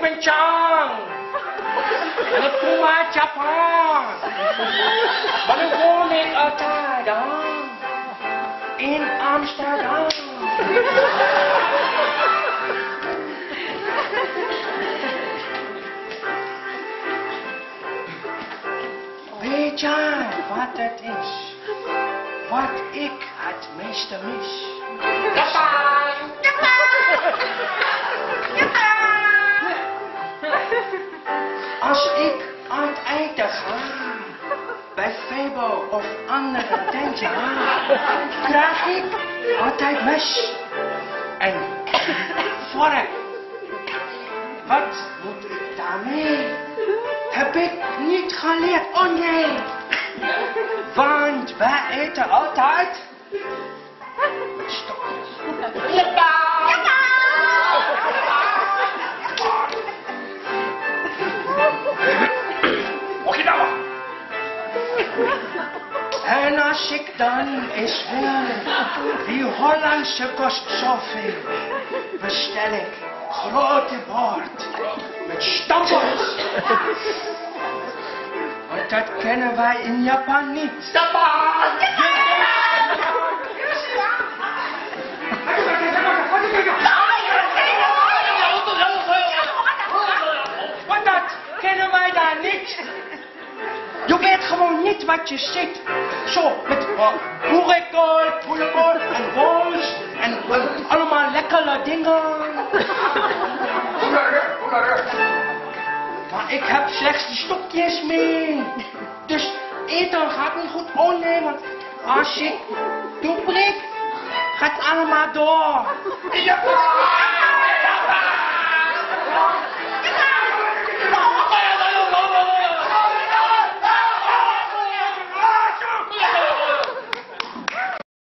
ben Chang. En ik kom uit Japan. Maar nu woon ik altijd in Amsterdam. Weet jij wat het is? Wat ik het meeste mis? Japan! Als ik uit eten ga, bij Febo of andere tentjes, krijg ik altijd mes en vork. Wat moet ik daarmee? Heb ik niet geleerd, oh nee. Want wij eten altijd met stokjes. Okinawa. En als ik dan eens wil, die Hollandse kost zoveel, bestel ik grote bord met stappers. Want dat kennen wij in Japan niet. Stappers! Want dat kennen wij daar niet. Je weet gewoon niet wat je ziet. Zo, met boerenkool, poelenkool en worst en allemaal lekkere dingen. Maar ik heb slechts die stokjes mee. Dus eten gaat niet goed. Oh nee, want als ik toeprik, gaat het allemaal door.